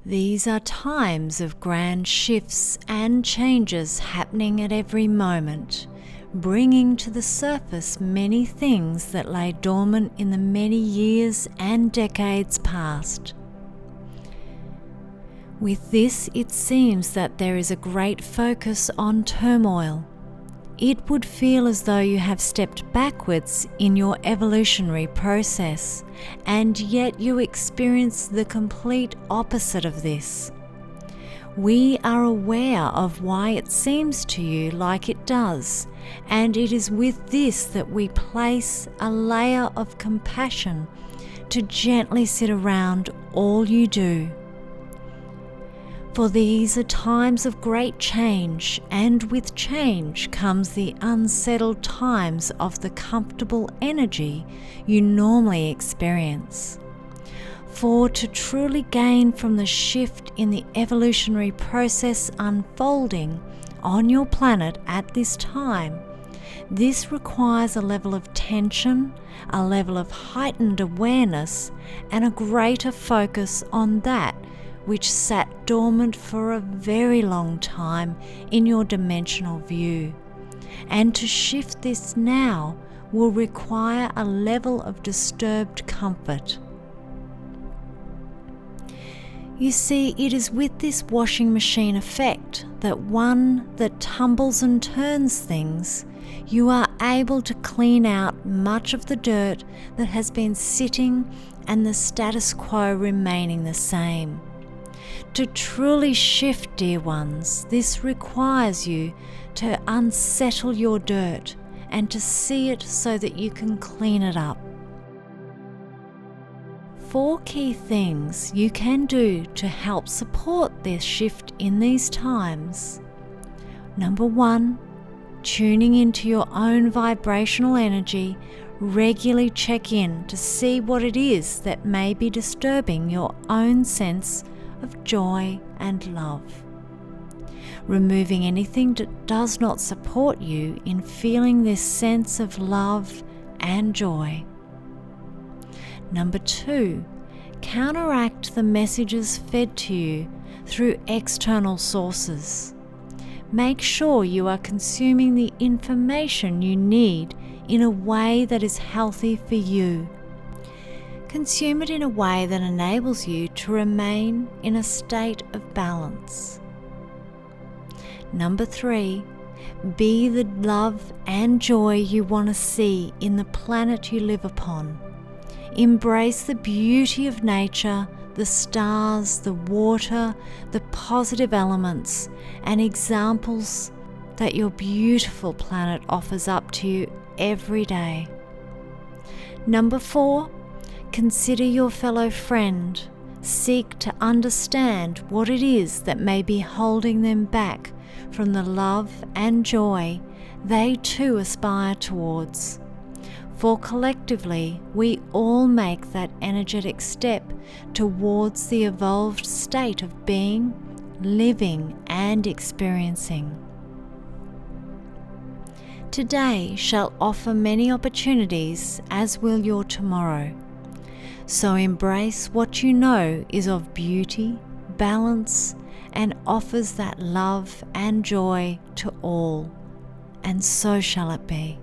These are times of grand shifts and changes happening at every moment, bringing to the surface many things that lay dormant in the many years and decades past. With this, it seems that there is a great focus on turmoil. It would feel as though you have stepped backwards in your evolutionary process, and yet you experience the complete opposite of this. We are aware of why it seems to you like it does, and it is with this that we place a layer of compassion to gently sit around all you do. For these are times of great change, and with change comes the unsettled times of the comfortable energy you normally experience. For to truly gain from the shift in the evolutionary process unfolding on your planet at this time, this requires a level of tension, a level of heightened awareness, and a greater focus on that which sat dormant for a very long time in your dimensional view. And to shift this now will require a level of disturbed comfort. You see, it is with this washing machine effect that one that tumbles and turns things, you are able to clean out much of the dirt that has been sitting and the status quo remaining the same. To truly shift, dear ones, this requires you to unsettle your dirt and to see it so that you can clean it up. 4 key things you can do to help support this shift in these times. Number 1, tuning into your own vibrational energy. Regularly check in to see what it is that may be disturbing your own sense of joy and love. Removing anything that does not support you in feeling this sense of love and joy. Number 2, counteract the messages fed to you through external sources. Make sure you are consuming the information you need in a way that is healthy for you. Consume it in a way that enables you to remain in a state of balance. Number 3, be the love and joy you want to see in the planet you live upon. Embrace the beauty of nature, the stars, the water, the positive elements, and examples that your beautiful planet offers up to you every day. Number 4, consider your fellow friend. Seek to understand what it is that may be holding them back from the love and joy they too aspire towards. For collectively, we all make that energetic step towards the evolved state of being, living, and experiencing. Today shall offer many opportunities, as will your tomorrow. So embrace what you know is of beauty, balance, and offers that love and joy to all. And so shall it be.